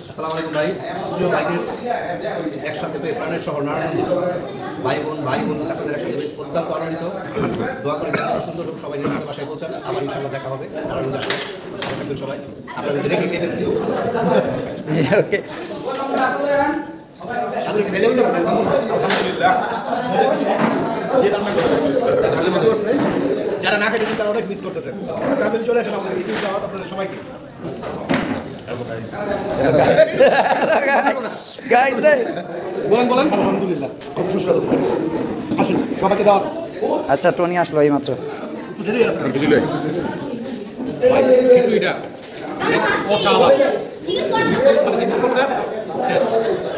আসসালামু আলাইকুম ভাই। প্রিয় ভাইদের একসাথে পেয়ে প্রাণের শহর নারায়ণগঞ্জ ভাই বোন চাচাদের একসাথে পেয়ে অত্যন্ত আনন্দিত। দোয়া করে যেন সুন্দর সবাই নিজের বাসায় পৌঁছান। আবার ইনশাআল্লাহ দেখা হবে নারায়ণগঞ্জ আসলে। সবাই আপনাদের রেখে খেয়ে ফেলছি। ওকে যারা না খেয়েছেন তারা অনেক মিস করতেছেন। ফ্যামিলি চলে আসেন আমাদের ইউটিউব দাওয়াত আপনাদের সবাইকে। গাইস রে বলেন আলহামদুলিল্লাহ খুব সুস্বাদু। আসুন সবাইকে দাওয়াত। আচ্ছা টনি আসলো এই মাত্র। খিচুড়িটা অসাধারণ মিস করছে শেষ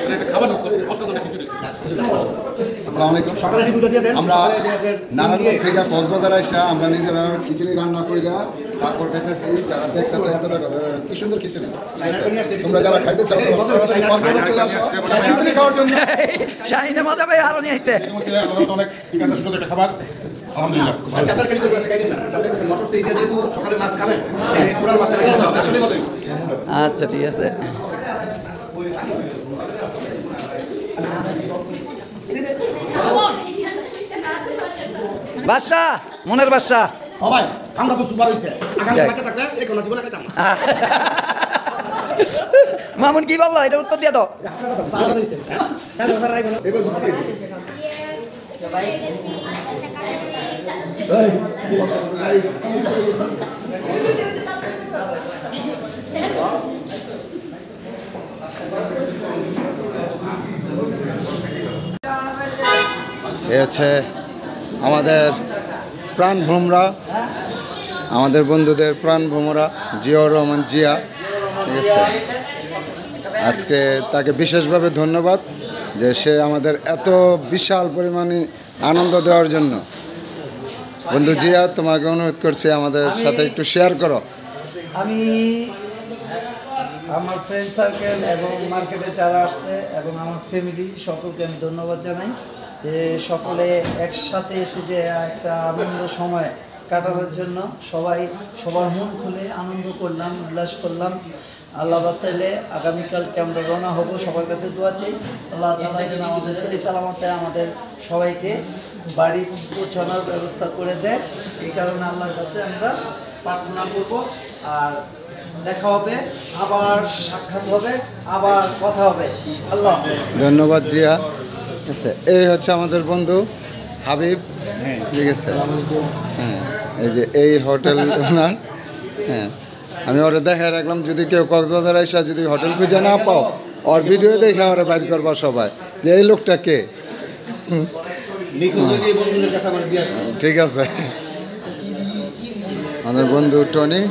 মানে একটা খাবার মিস করছে অসাধারণ খিচুড়ি। আসসালামু আলাইকুম। সকালে রিভিউটা দিয়ে দেন। আমরা নারায়ণগঞ্জ থেকে কক্সবাজার আইসা আমরা নিজেরা খিচুড়ি রান্না কইরা তারপর দেখতেছি যারা দেখতেছে এতটা কি সুন্দর খিচুড়ি। তোমরা যারা খাইতে চাও কক্সবাজার চলে আসো খিচুড়ি খাওয়ার জন্য। শাহিনে মজা ভাই আরো নিয়ে আইছে। অনেক ঠিক আছে সুন্দর একটা খাবার আলহামদুলিল্লাহ। চাচার কাছে তো আছে কাইদিন না। চাচার কাছে মটর সেই যেহেতু সকালে মাছ খাবেন এই পুরো মাছটা খেতে হবে আসলে মতই। আচ্ছা ঠিক আছে। বাদশা মনের বাদশা ভাই আমরা তো সুপার হইছে। আগামী বাচ্চা থাকলে এই কোন জীবনে খাইতাম না। মামুন কি বললো এটা উত্তর দিয়ে দাও। এ হচ্ছে আমাদের প্রাণ ভ্রমরা, আমাদের বন্ধুদের প্রাণ ভ্রমরা জিয়াউর রহমান জিয়া, ঠিক আছে। আজকে তাকে বিশেষভাবে ধন্যবাদ যে সে আমাদের এত বিশাল পরিমাণে আনন্দ দেওয়ার জন্য। বন্ধু জিয়া, তোমাকে অনুরোধ করছি আমাদের সাথে একটু শেয়ার করো। আমি আমার ফ্রেন্ড সার্কেল এবং মার্কেটে যারা আসছে এবং আমার ফ্যামিলি সকলকে আমি ধন্যবাদ জানাই যে সকলে একসাথে এসে যে একটা আনন্দ সময় কাটানোর জন্য সবার মন খুলে আনন্দ করলাম, উল্লাস করলাম। আল্লাহ বাঁচাইলে আগামীকালকে আমরা রওনা হব। সবার কাছে দোয়া চাই আল্লাহ তাআলা যেন আমাদের সহি সালামতে আমাদের সবাইকে বাড়ি পৌঁছানোর ব্যবস্থা করে দেয়। এই কারণে আল্লাহর কাছে আমরা প্রার্থনা করব। আর দেখা হবে, আবার সাক্ষাৎ হবে, আবার কথা হবে। আল্লাহ হাফেজ। ধন্যবাদ জিয়া। আচ্ছা, এই হচ্ছে আমাদের বন্ধু হাবিব, ঠিক আছে। হ্যাঁ, এই যে এই হোটেল ওনার। হ্যাঁ, আমি ওরা দেখায় রাখলাম যদি কেউ কক্সবাজার এসে যদি হোটেল খুঁজে না পাও ওর ভিডিও দেখে ওরা বাইর করবা সবাই যে এই লোকটা কে। ঠিক আছে, আমাদের বন্ধু টনি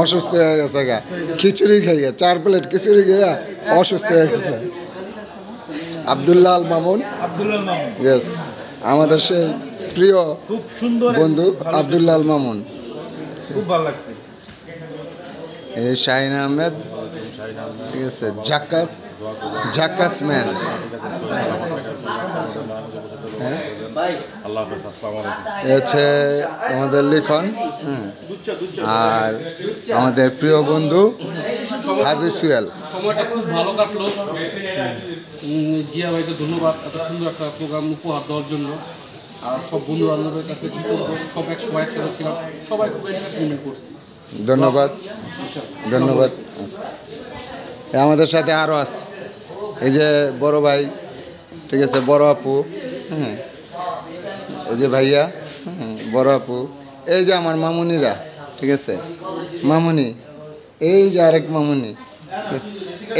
অসুস্থ হয়ে গেছে গা, খিচুড়ি খাইয়া 4 প্লেট খিচুড়ি খাইয়া অসুস্থ হয়ে গেছে। আব্দুল্লাহ আল মামুন, ইয়েস, আমাদের সেই প্রিয় বন্ধু আব্দুল্লাহ আল মামুন। খুব ভালো লাগছে। এই শাহিন আহমেদ, ঠিক আছে, ঝাক্কাস ম্যান। আল্লাহ হাফেজ, আসসালামু আলাইকুম। এ হচ্ছে আমাদের লিখন। আর আমাদের প্রিয় বন্ধু হাজি সুয়েল। সময়টা খুব ভালো কাটলো। জিয়া ভাইকে ধন্যবাদ এত সুন্দর একটা প্রোগ্রাম উপহার দেওয়ার জন্য। আর সব বন্ধু বান্ধবের কাছে কি করবো, সব একসাথে ছিলাম, সবাই খুব এন্টারটেইনমেন্ট করছি। ধন্যবাদ ধন্যবাদ। আচ্ছা, আমাদের সাথে আরও আছে এই যে বড় ভাই, ঠিক আছে, বড় আপু, হ্যাঁ, এই যে ভাইয়া, হ্যাঁ, বড় আপু, এই যে আমার মামুনিরা, ঠিক আছে, মামুনি, এই যে আরেক মামুনি, ঠিক আছে।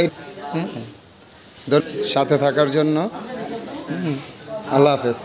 এই সাথে থাকার জন্য আল্লাহ হাফেজ।